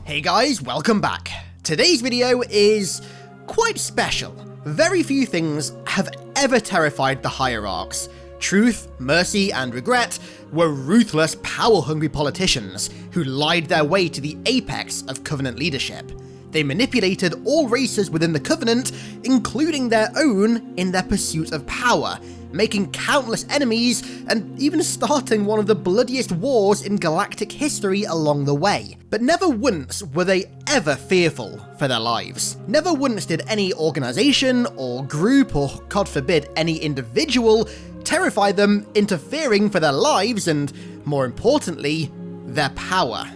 Hey guys, welcome back. Today's video is quite special. Very few things have ever terrified the hierarchs. Truth, mercy, and regret were ruthless, power-hungry politicians who lied their way to the apex of Covenant leadership. They manipulated all races within the Covenant, including their own, in their pursuit of power, making countless enemies and even starting one of the bloodiest wars in galactic history along the way. But never once were they ever fearful for their lives. Never once did any organization or group, or God forbid any individual, terrify them, interfering for their lives and, more importantly, their power.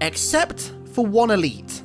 Except for one elite.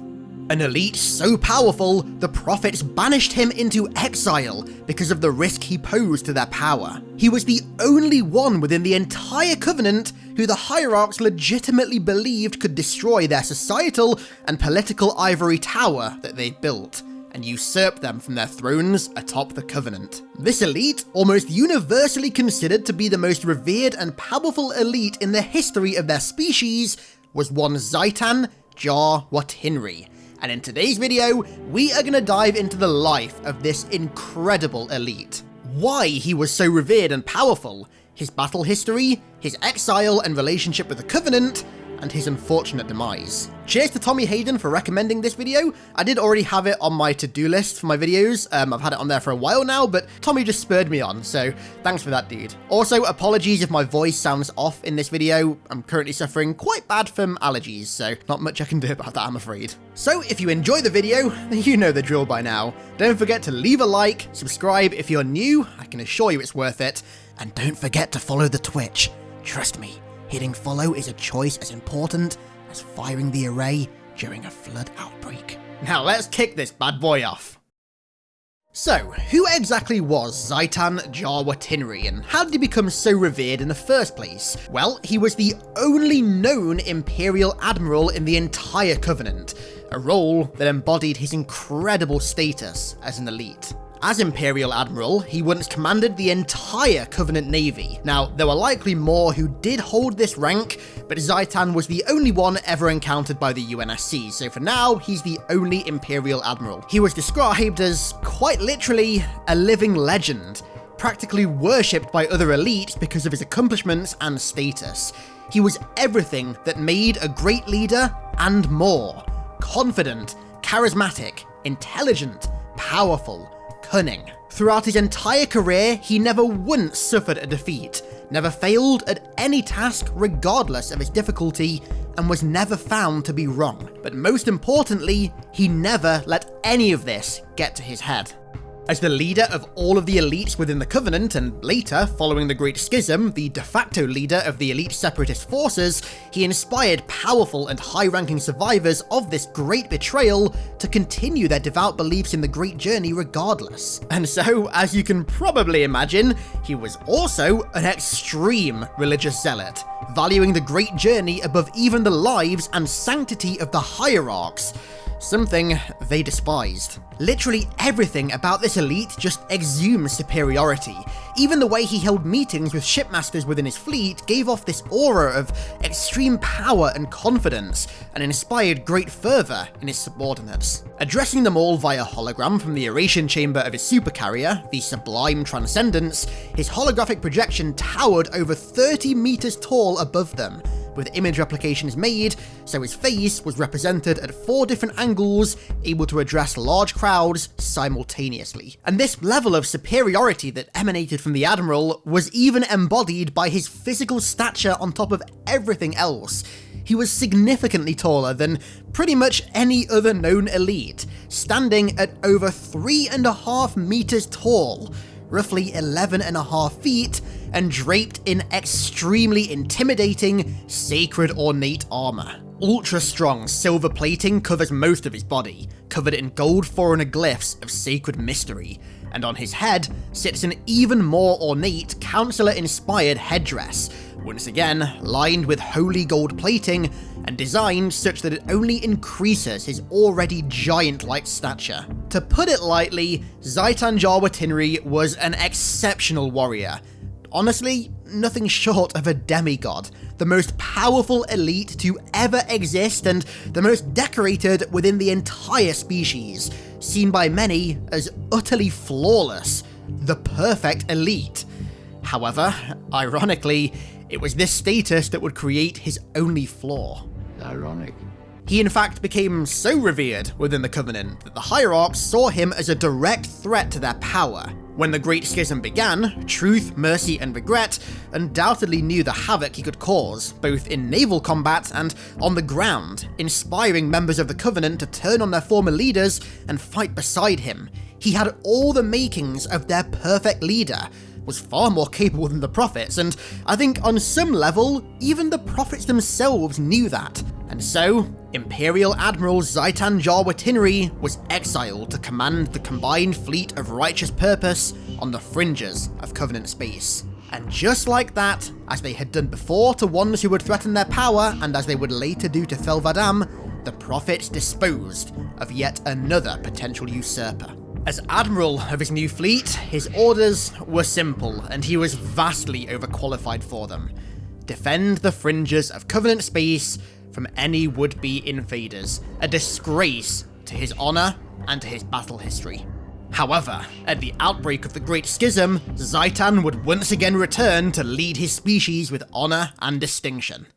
An elite so powerful, the prophets banished him into exile because of the risk he posed to their power. He was the only one within the entire Covenant who the hierarchs legitimately believed could destroy their societal and political ivory tower that they built, and usurp them from their thrones atop the Covenant. This elite, almost universally considered to be the most revered and powerful elite in the history of their species, was one Xytan Jar Wattinree. And in today's video, we are going to dive into the life of this incredible elite. Why he was so revered and powerful, his battle history, his exile and relationship with the Covenant, and his unfortunate demise. Cheers to Tommy Hayden for recommending this video. I did already have it on my to-do list for my videos. I've had it on there for a while now, but Tommy just spurred me on, so thanks for that, dude. Also, apologies if my voice sounds off in this video. I'm currently suffering quite bad from allergies, so not much I can do about that, I'm afraid. So if you enjoy the video, then you know the drill by now. Don't forget to leave a like, subscribe if you're new, I can assure you it's worth it, and don't forget to follow the Twitch. Trust me. Hitting follow is a choice as important as firing the array during a flood outbreak. Now let's kick this bad boy off. So, who exactly was Xytan Jar Wattinree, and how did he become so revered in the first place? Well, he was the only known Imperial Admiral in the entire Covenant, a role that embodied his incredible status as an elite. As Imperial Admiral, he once commanded the entire Covenant Navy. Now, there were likely more who did hold this rank, but Xytan was the only one ever encountered by the UNSC, so for now, he's the only Imperial Admiral. He was described as, quite literally, a living legend, practically worshipped by other elites because of his accomplishments and status. He was everything that made a great leader and more. Confident, charismatic, intelligent, powerful, cunning. Throughout his entire career, he never once suffered a defeat, never failed at any task regardless of its difficulty, and was never found to be wrong. But most importantly, he never let any of this get to his head. As the leader of all of the elites within the Covenant, and later, following the Great Schism, the de facto leader of the elite separatist forces, he inspired powerful and high-ranking survivors of this great betrayal to continue their devout beliefs in the Great Journey regardless. And so, as you can probably imagine, he was also an extreme religious zealot, valuing the Great Journey above even the lives and sanctity of the hierarchs, something they despised. Literally everything about this elite just exhumes superiority. Even the way he held meetings with shipmasters within his fleet gave off this aura of extreme power and confidence, and inspired great fervor in his subordinates. Addressing them all via hologram from the aeration chamber of his supercarrier, the Sublime Transcendence, his holographic projection towered over 30 meters tall above them, with image replications made, so his face was represented at 4 different angles, able to address large crowds simultaneously. And this level of superiority that emanated from the Admiral was even embodied by his physical stature on top of everything else. He was significantly taller than pretty much any other known elite, standing at over 3.5 meters tall, roughly 11.5 feet, and draped in extremely intimidating, sacred ornate armor. Ultra-strong silver plating covers most of his body, covered in gold foreigner glyphs of sacred mystery, and on his head sits an even more ornate counselor-inspired headdress, once again lined with holy gold plating and designed such that it only increases his already giant-like stature. To put it lightly, Xytan Jar Wattinree was an exceptional warrior, honestly, nothing short of a demigod, the most powerful elite to ever exist and the most decorated within the entire species, seen by many as utterly flawless, the perfect elite. However, ironically, it was this status that would create his only flaw. Ironic. He in fact became so revered within the Covenant that the Hierarchs saw him as a direct threat to their power. When the Great Schism began, Truth, Mercy, and Regret undoubtedly knew the havoc he could cause, both in naval combat and on the ground, inspiring members of the Covenant to turn on their former leaders and fight beside him. He had all the makings of their perfect leader, was far more capable than the Prophets, and I think on some level, even the Prophets themselves knew that. And so, Imperial Admiral Xytan Jar Wattinree was exiled to command the combined fleet of righteous purpose on the fringes of Covenant space. And just like that, as they had done before to ones who would threaten their power, and as they would later do to Thelvadam, the Prophets disposed of yet another potential usurper. As Admiral of his new fleet, his orders were simple, and he was vastly overqualified for them. Defend the fringes of Covenant space from any would-be invaders, a disgrace to his honor and to his battle history. However, at the outbreak of the Great Schism, Xytan would once again return to lead his species with honor and distinction.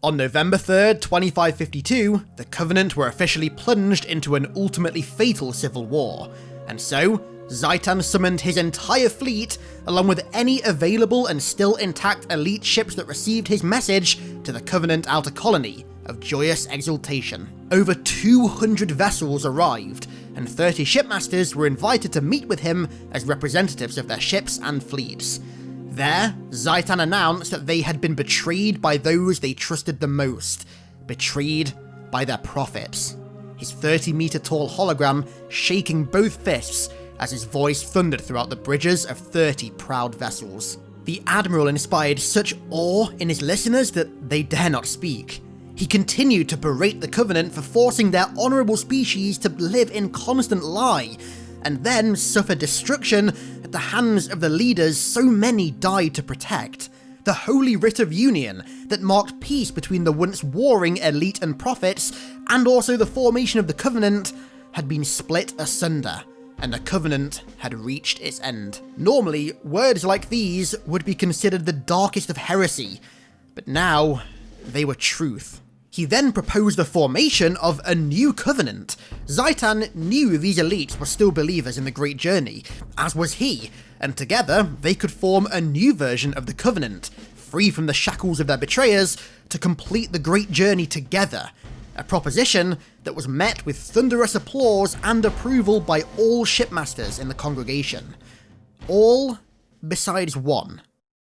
On November 3rd, 2552, the Covenant were officially plunged into an ultimately fatal civil war, and so, Xytan summoned his entire fleet, along with any available and still intact elite ships that received his message, to the Covenant outer colony of joyous exultation. Over 200 vessels arrived, and 30 shipmasters were invited to meet with him as representatives of their ships and fleets. There, Xytan announced that they had been betrayed by those they trusted the most, betrayed by their prophets. His 30-meter tall hologram shaking both fists as his voice thundered throughout the bridges of 30 proud vessels. The Admiral inspired such awe in his listeners that they dare not speak. He continued to berate the Covenant for forcing their honorable species to live in constant lie, and then suffer destruction at the hands of the leaders so many died to protect. The Holy Writ of Union that marked peace between the once warring elite and prophets, and also the formation of the Covenant, had been split asunder, and the Covenant had reached its end. Normally, words like these would be considered the darkest of heresy, but now they were truth. He then proposed the formation of a new Covenant. Xytan knew these elites were still believers in the Great Journey, as was he, and together they could form a new version of the Covenant, free from the shackles of their betrayers, to complete the Great Journey together. A proposition that was met with thunderous applause and approval by all shipmasters in the congregation. All besides one.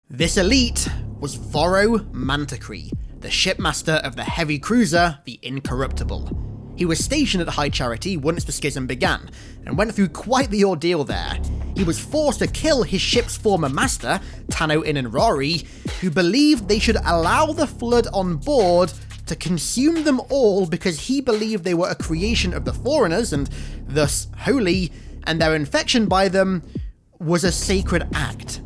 This elite was Voro Mantecree, the shipmaster of the heavy cruiser, the Incorruptible. He was stationed at High Charity once the schism began, and went through quite the ordeal there. He was forced to kill his ship's former master, Tano Inenrari, who believed they should allow the Flood on board to consume them all because he believed they were a creation of the Foreigners and thus holy, and their infection by them was a sacred act.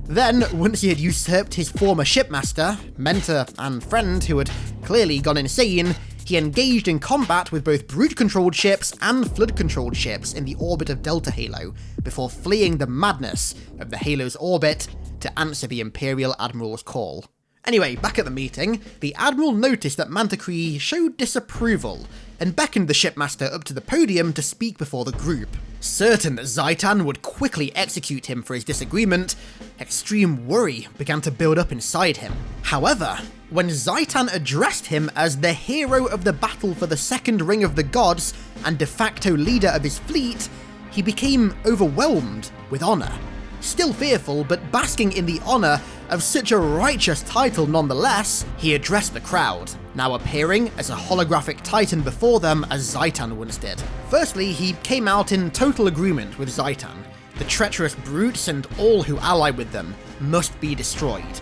Then, once he had usurped his former shipmaster, mentor, and friend who had clearly gone insane, he engaged in combat with both Brute-controlled ships and Flood-controlled ships in the orbit of Delta Halo, before fleeing the madness of the Halo's orbit to answer the Imperial Admiral's call. Anyway, back at the meeting, the Admiral noticed that Mantecree showed disapproval, and beckoned the shipmaster up to the podium to speak before the group. Certain that Xytan would quickly execute him for his disagreement, extreme worry began to build up inside him. However, when Xytan addressed him as the hero of the battle for the Second Ring of the Gods and de facto leader of his fleet, he became overwhelmed with honor. Still fearful, but basking in the honor of such a righteous title nonetheless, he addressed the crowd, now appearing as a holographic titan before them as Xytan once did. Firstly, he came out in total agreement with Xytan. The treacherous brutes and all who ally with them must be destroyed.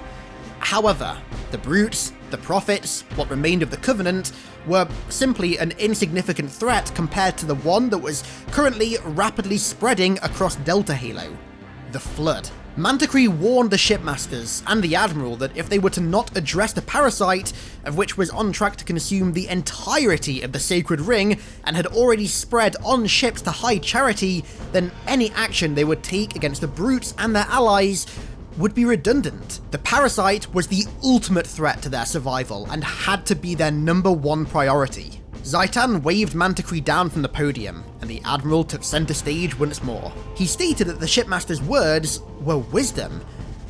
However, the brutes, the prophets, what remained of the Covenant, were simply an insignificant threat compared to the one that was currently rapidly spreading across Delta Halo. The Flood. Manticree warned the shipmasters and the admiral that if they were to not address the parasite, of which was on track to consume the entirety of the sacred ring and had already spread on ships to hide charity, then any action they would take against the brutes and their allies would be redundant. The parasite was the ultimate threat to their survival and had to be their #1 priority. Xytan waved Manticree down from the podium, and the Admiral took centre stage once more. He stated that the shipmaster's words were wisdom,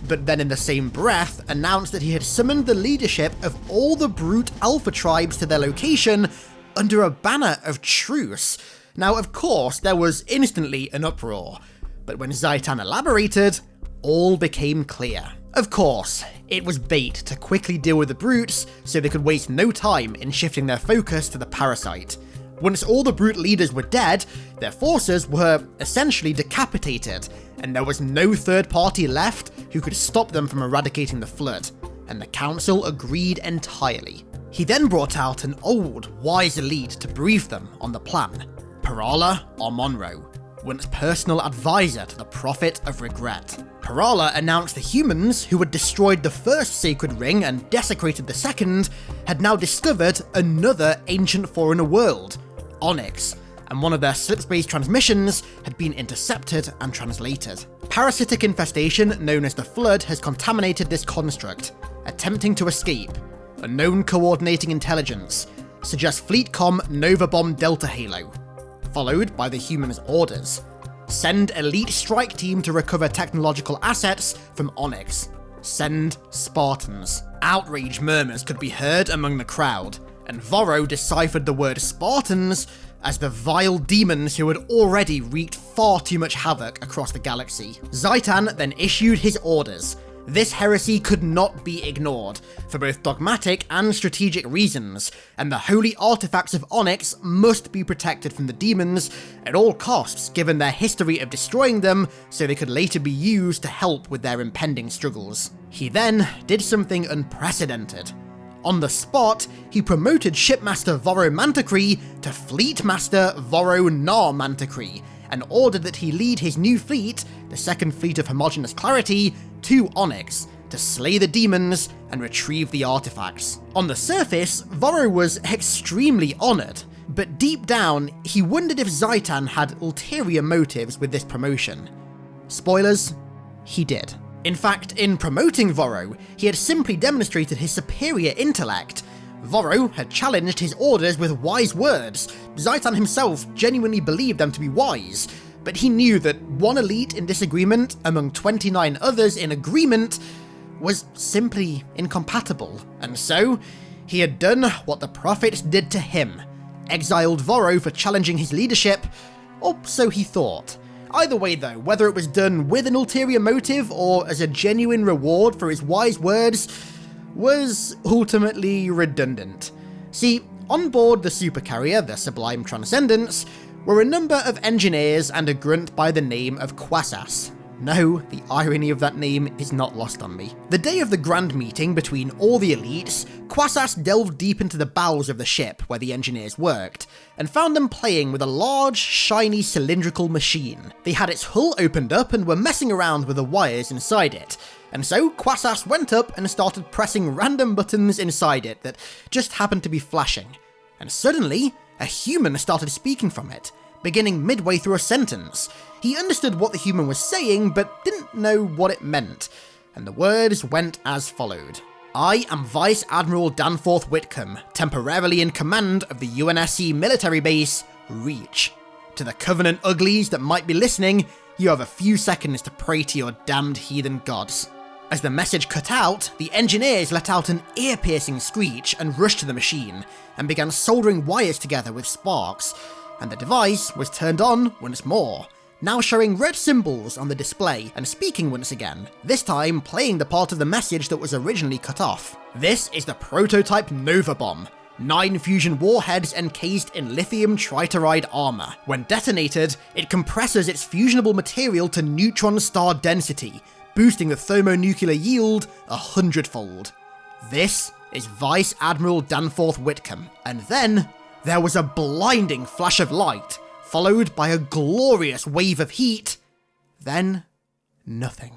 but then in the same breath announced that he had summoned the leadership of all the brute alpha tribes to their location under a banner of truce. Now, of course, there was instantly an uproar, but when Xytan elaborated, all became clear. Of course, it was bait to quickly deal with the brutes so they could waste no time in shifting their focus to the parasite. Once all the brute leaders were dead, their forces were essentially decapitated, and there was no third party left who could stop them from eradicating the flood, and the council agreed entirely. He then brought out an old, wise elite to brief them on the plan, Parala Monroe, once personal advisor to the Prophet of Regret. Parala announced the humans, who had destroyed the first sacred ring and desecrated the second, had now discovered another ancient foreigner world, Onix, and one of their slip-space transmissions had been intercepted and translated. Parasitic infestation known as the Flood has contaminated this construct, attempting to escape. Unknown coordinating intelligence suggests Fleetcom Nova Bomb Delta Halo, followed by the humans' orders. Send elite strike team to recover technological assets from Onix. Send Spartans. Outrage murmurs could be heard among the crowd, and Vorro deciphered the word Spartans as the vile demons who had already wreaked far too much havoc across the galaxy. Xytan then issued his orders. This heresy could not be ignored, for both dogmatic and strategic reasons, and the holy artifacts of Onix must be protected from the demons at all costs given their history of destroying them so they could later be used to help with their impending struggles. He then did something unprecedented. On the spot, he promoted Shipmaster Vorro Manticree to Fleetmaster Vorro Nar Manticree, and ordered that he lead his new fleet, the Second Fleet of Homogeneous Clarity, to Onix to slay the demons and retrieve the artifacts. On the surface, Vorro was extremely honoured, but deep down, he wondered if Xytan had ulterior motives with this promotion. Spoilers, he did. In fact, in promoting Vorro, he had simply demonstrated his superior intellect. Vorro had challenged his orders with wise words. Xytan himself genuinely believed them to be wise, but he knew that one elite in disagreement among 29 others in agreement was simply incompatible, and so he had done what the prophets did to him, exiled Vorro for challenging his leadership, or so he thought. Either way though, whether it was done with an ulterior motive or as a genuine reward for his wise words, was ultimately redundant. See, on board the supercarrier, the Sublime Transcendence, were a number of engineers and a grunt by the name of Quasas. No, the irony of that name is not lost on me. The day of the grand meeting between all the elites, Quasas delved deep into the bowels of the ship where the engineers worked, and found them playing with a large, shiny cylindrical machine. They had its hull opened up and were messing around with the wires inside it, and so Quasas went up and started pressing random buttons inside it that just happened to be flashing. And suddenly, a human started speaking from it, beginning midway through a sentence. He understood what the human was saying, but didn't know what it meant, and the words went as followed. I am Vice Admiral Danforth Whitcomb, temporarily in command of the UNSC military base, Reach. To the Covenant uglies that might be listening, you have a few seconds to pray to your damned heathen gods. As the message cut out, the engineers let out an ear-piercing screech and rushed to the machine, and began soldering wires together with sparks, and the device was turned on once more, now showing red symbols on the display and speaking once again, this time playing the part of the message that was originally cut off. This is the prototype Nova Bomb, 9 fusion warheads encased in lithium triteride armor. When detonated, it compresses its fusionable material to neutron star density, boosting the thermonuclear yield 100-fold. This is Vice Admiral Danforth Whitcomb, and then there was a blinding flash of light, followed by a glorious wave of heat, then nothing.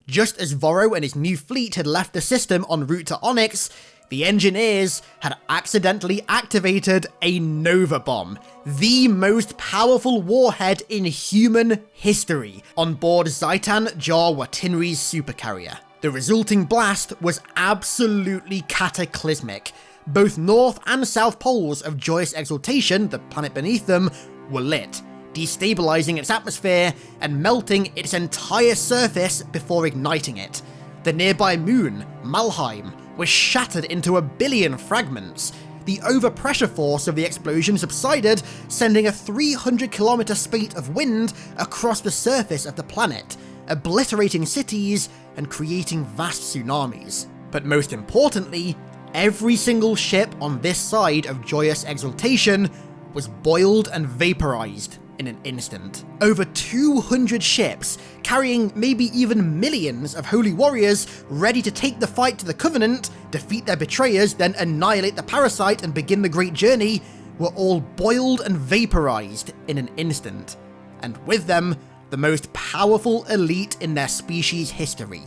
Just as Vorro and his new fleet had left the system en route to Onix, the engineers had accidentally activated a Nova Bomb, the most powerful warhead in human history, on board Xytan Jar Wattinree's supercarrier. The resulting blast was absolutely cataclysmic. Both north and south poles of Joyous Exaltation, the planet beneath them, were lit, destabilizing its atmosphere and melting its entire surface before igniting it. The nearby moon, Malheim, was shattered into 1 billion fragments. The overpressure force of the explosion subsided, sending a 300-kilometer spate of wind across the surface of the planet, obliterating cities and creating vast tsunamis. But most importantly, every single ship on this side of Joyous Exaltation was boiled and vaporized in an instant. Over 200 ships, carrying maybe even millions of holy warriors ready to take the fight to the Covenant, defeat their betrayers, then annihilate the parasite and begin the Great Journey, were all boiled and vaporized in an instant. And with them, the most powerful elite in their species' history,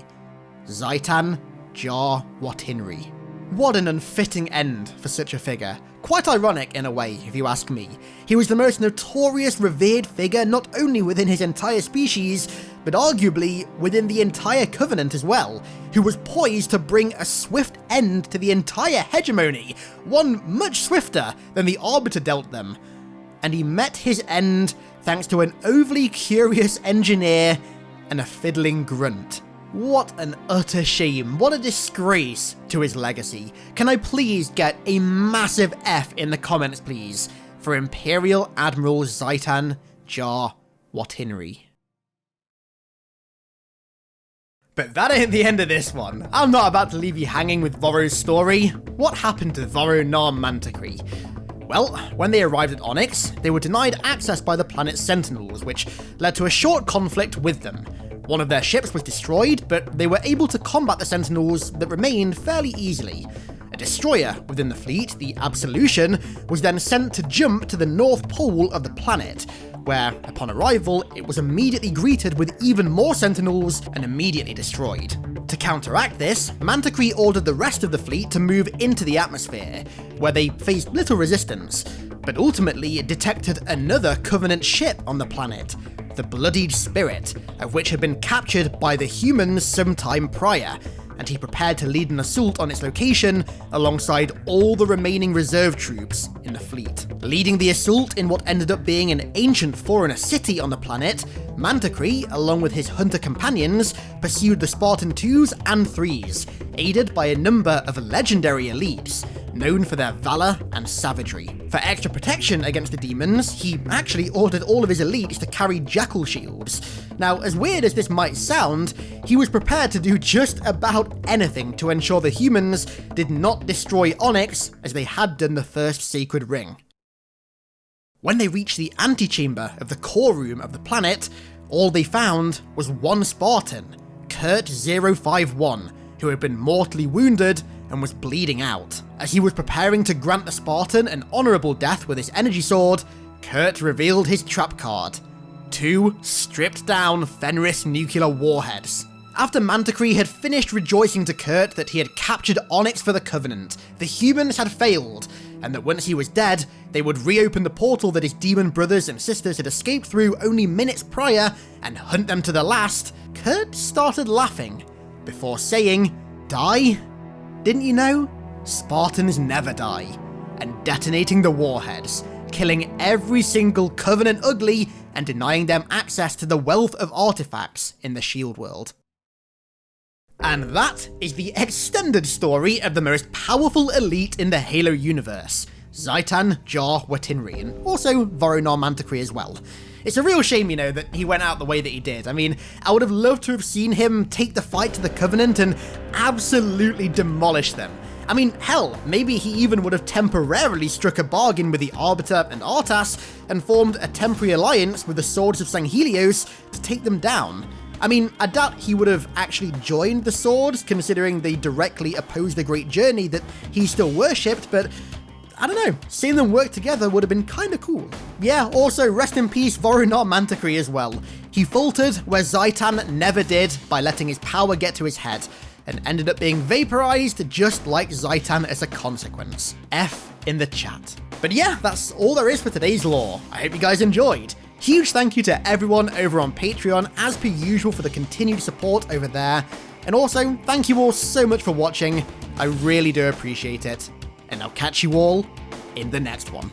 Xytan Jar Wattinree. What an unfitting end for such a figure. Quite ironic in a way, if you ask me. He was the most notorious revered figure not only within his entire species, but arguably within the entire Covenant as well, who was poised to bring a swift end to the entire hegemony, one much swifter than the Arbiter dealt them. And he met his end thanks to an overly curious engineer and a fiddling grunt. What an utter shame, what a disgrace to his legacy. Can I please get a massive F in the comments, please, for Imperial Admiral Xytan Jar Wattinree. But that ain't the end of this one. I'm not about to leave you hanging with Vorro's story. What happened to Vorro Nar Mantiquee? Well, when they arrived at Onix, they were denied access by the planet's Sentinels, which led to a short conflict with them. One of their ships was destroyed, but they were able to combat the Sentinels that remained fairly easily. A destroyer within the fleet, the Absolution, was then sent to jump to the North Pole of the planet, where, upon arrival, it was immediately greeted with even more Sentinels and immediately destroyed. To counteract this, Mantiquee ordered the rest of the fleet to move into the atmosphere, where they faced little resistance, but ultimately detected another Covenant ship on the planet, the Bloodied Spirit, of which had been captured by the humans some time prior, and he prepared to lead an assault on its location alongside all the remaining reserve troops in the fleet. Leading the assault in what ended up being an ancient Forerunner city on the planet, Mantiquee, along with his hunter companions, pursued the Spartan 2s and 3s, aided by a number of legendary elites, known for their valor and savagery. For extra protection against the demons, he actually ordered all of his elites to carry jackal shields. Now, as weird as this might sound, he was prepared to do just about anything to ensure the humans did not destroy Onix as they had done the first Sacred Ring. When they reached the antechamber of the core room of the planet, all they found was one Spartan, Kurt 051, who had been mortally wounded and was bleeding out. As he was preparing to grant the Spartan an honourable death with his energy sword, Kurt revealed his trap card: 2 stripped-down Fenris nuclear warheads. After Mantiquee had finished rejoicing to Kurt that he had captured Onix for the Covenant, the humans had failed, and that once he was dead, they would reopen the portal that his demon brothers and sisters had escaped through only minutes prior and hunt them to the last, Kurt started laughing, before saying, "Die? Didn't you know? Spartans never die," and detonating the warheads, killing every single Covenant ugly and denying them access to the wealth of artifacts in the Shield world. And that is the extended story of the most powerful elite in the Halo universe, Xytan Jar Wattinree, and also Vorro Nar Mantiquee as well. It's a real shame, you know, that he went out the way that he did. I mean, I would have loved to have seen him take the fight to the Covenant and absolutely demolish them. I mean, hell, maybe he even would have temporarily struck a bargain with the Arbiter and Artas and formed a temporary alliance with the Swords of Zenghilios to take them down. I mean, I doubt he would have actually joined the Swords, considering they directly oppose the Great Journey that he still worshipped, but I don't know, seeing them work together would have been kinda cool. Yeah, also rest in peace Vorunar Manticore as well. He faltered where Xytan never did by letting his power get to his head, and ended up being vaporized just like Xytan as a consequence. F in the chat. But yeah, that's all there is for today's lore. I hope you guys enjoyed. Huge thank you to everyone over on Patreon, as per usual, for the continued support over there. And also, thank you all so much for watching. I really do appreciate it. And I'll catch you all in the next one.